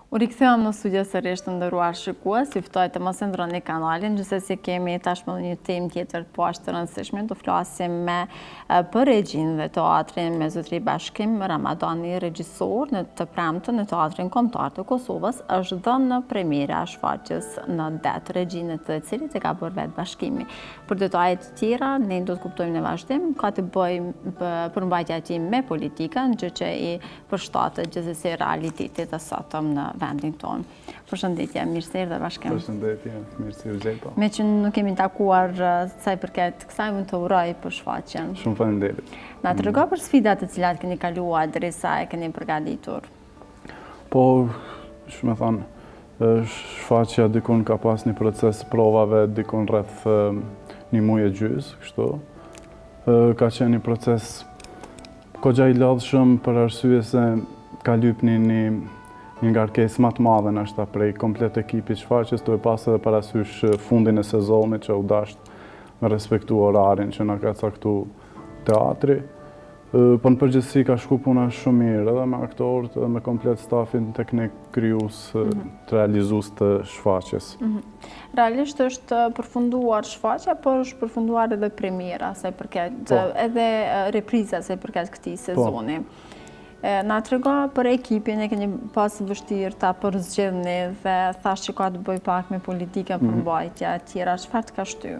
U riktheam në studio sërish të nderuar shikues, si ftoj të mos e ndroni kanalin, gjithsesi kemi tashmë një temë tjetër po ashtë të rëndësishme, do flasim për regjinë dhe teatrin me zotëri Bashkim Ramadani, regjisor në të premten në Teatrin Kombëtar të Kosovës, është dhënë në premiera e shfaqjes në det, regjinë të cilit e ka bërë vetë Bashkimi. Për detajet tjera, ne do të kuptojmë në vazhdim, ka të bëjmë përmbajtja e tij me politikën, gjë që i përshtatet gjithsesi realitetit të sotëm në vendin tonë. Përshëndetje, mirë se erdhe Bashkim. Përshëndetje, mirë se u gjeta. Me që nuk kemi takuar sa i përket kësaj, më të uroj për shfaqjen. Shumë faleminderit. Na trego për sfidat të cilat keni kaluar derisa e keni përgatitur. Po, shumë e thonë, shfaqja dikun ka pas një proces provave dikun rreth një muaj e gjys, kështu. Ka qenë një proces kogja i lodhshëm për arsye se ka lypni një ngarkesë më të madhe nashta prej komplet ekipit shfaqjes, duke pas edhe parasysh fundin e sezonit që u dasht me respektu orarin që na ka caktu teatri. Po në përgjithësi ka shku puna shumë mirë edhe me aktorët edhe me komplet stafin teknik kryus të realizues të shfaqjes. Realisht është përfunduar shfaqja, por është përfunduar edhe premiera, sa i përket edhe repriza sa i përket këtij sezoni. Na trego për ekipin, e keni pas vështirë ta përzgjedhni dhe thash që ka të bëj pak me politikën, përmbajtja e tjera, çfarë të ka shtyr?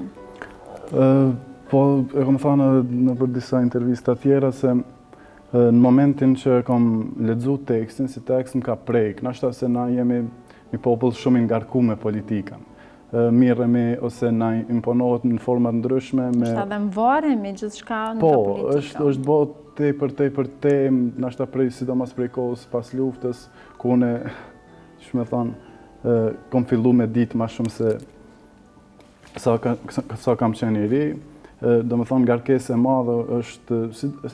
Po, e kam thënë në për disa intervista tjera se në momentin që kam lexuar tekstin, si tekst më ka prejk, nashta se na jemi një popull shumë i ngarkuar me politikën. Mirremi ose na imponohet në forma të ndryshme me Është edhe mvaremi gjithçka në politikë. politikë. Po, është bërë tepër temë, nashta sidomos prej kohës pas luftës, ku unë, shumë e thonë, kom fillu me ditë ma shumë se sa kam qenë i ri. Do me thonë, ngarkesë e madhe është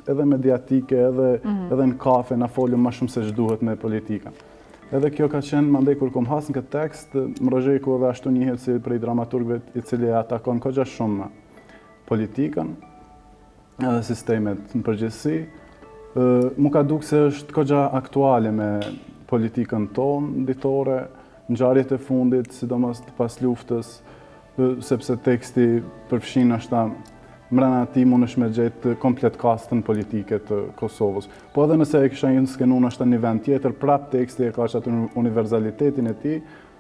edhe mediatike, edhe në kafe, na folëm ma shumë se ç'duhet me politikën. Edhe kjo ka qenë, mandej kur kom hasë në këtë tekst, Mrozheku edhe ashtu njihet si prej dramaturgëve i cili atakon kogja shumë politikën, edhe sistemet në përgjithësi. Mu ka duk se është kogja aktuale me politikën tonë ditore, ngjarjet e fundit, sidomos pas luftës, sepse teksti përfshin ashta mbrana ati mund është me gjetë komplet kastën politike të Kosovës. Po edhe nëse e kisha një skenu në ashtë një vend tjetër, prap teksti e ka që atë universalitetin e ti,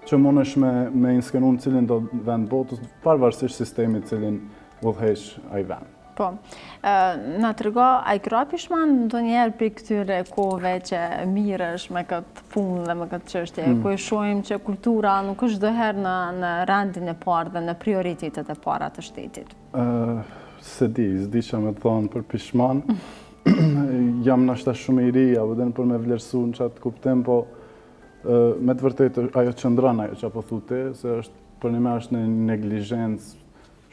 që mund është me inskenu në cilin do vend botës, parvarësisht sistemit cilin udhëheq ai vend. Po, na trego, a i krapishman do njerë për këtyre kohëve që mirësh me këtë punë dhe me këtë çështje, ku e shohim që kultura nuk është dëherë në rendin e parë dhe në prioritetet e para të shtetit? Se s'di që me thonë për pishman. Jam nashta shumë i ri, apo dhe në për me vlerësu në qatë kuptim, po me të vërtetë ajo qëndran ajo që apo thute, se për një me është në neglizhencë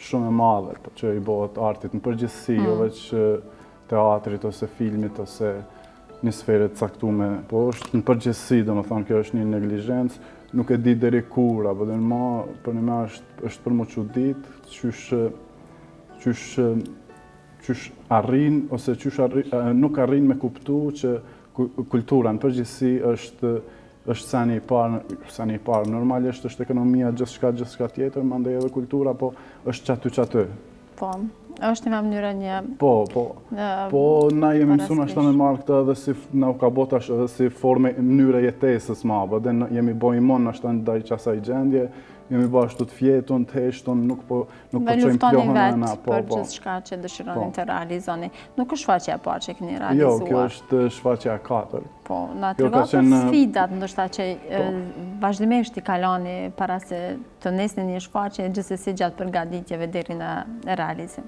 shumë e madhe, po që i bëhet artit në përgjithësi, jo veç teatrit ose filmit ose një sfere të caktume, po është në përgjithësi, do me thonë, kjo është një neglizhencë, nuk e di deri kur, apo dhe në ma, për një me është për më çudit, qysh arrin, ose nuk arrin me kuptu që kultura në përgjithësi është sani i parë. Normalisht është ekonomia gjithçka tjetër, mandej edhe kultura, po është qaty. Po, është një mënyrë një... Po, na jemi mësuar ashta me marrë këtë edhe si na u ka bota edhe si forme mënyre jetesës ma, dhe jemi bo imon ashta ndaj qasaj gjendje, jemi bo ashtu të fjetun, të heshtun, nuk po qojmë plohën e na. Për gjithçka që dëshironi të realizoni. Nuk është shfaqja e parë që keni realizuar. Jo, kjo është shfaqja e katër. Po, na trego për sfidat, ndoshta që vazhdimisht i kaloni para se të nesni një shfaqje, gjithsesi gjatë përgatitjeve deri në realizim.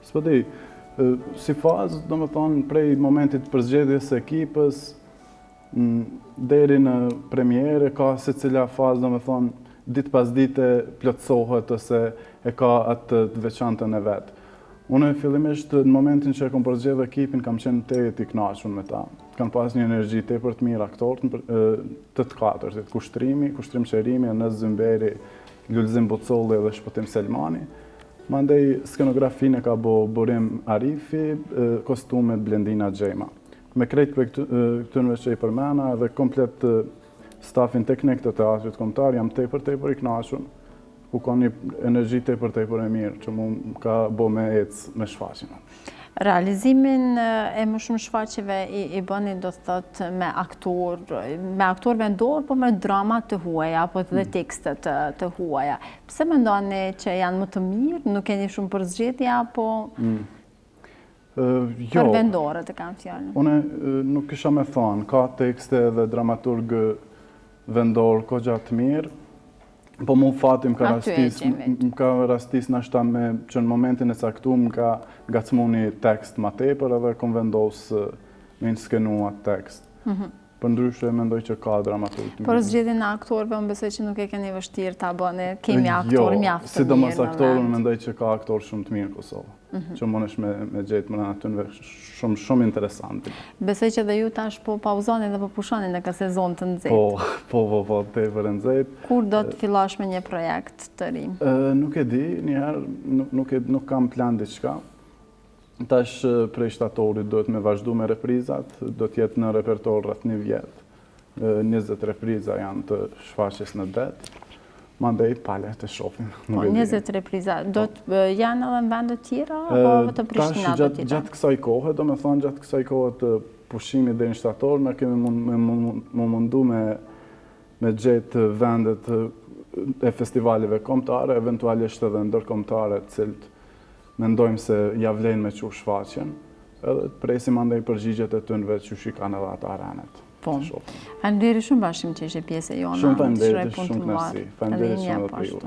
S'po di, si fazë, do me thonë, prej momentit përzgjedhjes së ekipës, deri në premiere, ka secila fazë, do me thonë, ditë pas dite plotësohet ose e ka atë të veçantën e vetë. Unë fillimisht në momentin që e kom përzgjedhë ekipin, kam qenë të i kënaqur me ta. Kam pas një energji tepër të mirë aktorët të katërt, Kushtrim Qerimi, Enes Zymberi, Lulzim Bocolli dhe Shpëtim Selmani. Mandej skenografinë e ka bo Burim Arifi, kostumet Blendina Xhema. Me krejt për këtynve që i përmena dhe komplet stafin teknik të teatrit kombëtar, jam tepër i kënaqur, ku ka një energji tepër e mirë, që mu ka bo me ecë me shfaqjen. Realizimin e më shumë shfaqjeve i bëni do të thotë me aktor vendor, po me drama të huaja, apo dhe tekstet të huaja. Pse mendoni që janë më të mirë, nuk keni shumë përzgjedhje, apo për vendorët e kam fjallën? Une nuk kisha me thonë, ka tekste dhe dramaturg vendor ko gjatë mirë, po mu fatim ka rastis nashta me që në momentin e caktuar më ka ngacmu një tekst ma tepër edhe kom vendos me një skenu atë tekst. Për ndryshe mendoj që ka dramaturg të mirë. Por zgjedhjen e aktorëve, unë besoj që nuk e keni vështirë ta bëni, kemi aktor mjaft të mirë. Sidomos aktorën mendoj që ka aktor shumë të mirë në Kosovë. Që mënesh me gjetë më në atynve shumë interesanti. Besoj që dhe ju tash po pauzoni dhe po pushoni në ka sezon të nxehtë. Po, tepër e nxehtë. Kur do të fillosh me një projekt të ri? Nuk e di, njëherë nuk kam plan diçka. Tash prej shtatorit do të me vazhdu me reprizat, do të jetë në repertor rreth një vjet. 20 repriza janë të shfaqjes në det. Mandej pale të shofim. 20 repriza, do të janë edhe në vende tjera, apo të Prishtina të tjera? Gjatë kësaj kohë, do me thonë gjatë kësaj kohë të pushimit dhe në shtator, ne kemi mundu me gjetë vendet e festivalive kombëtare, eventualisht edhe ndërkombëtare, cilët mendojmë se ja vlen me qu shfaqjen, edhe presim andej përgjigjet e tënve që shikan edhe ata arenet. Po, faleminderit shumë Bashim që ishe pjesë e jona. Shumë faleminderit, shumë kënaqësi. Faleminderit shumë edhe për ju.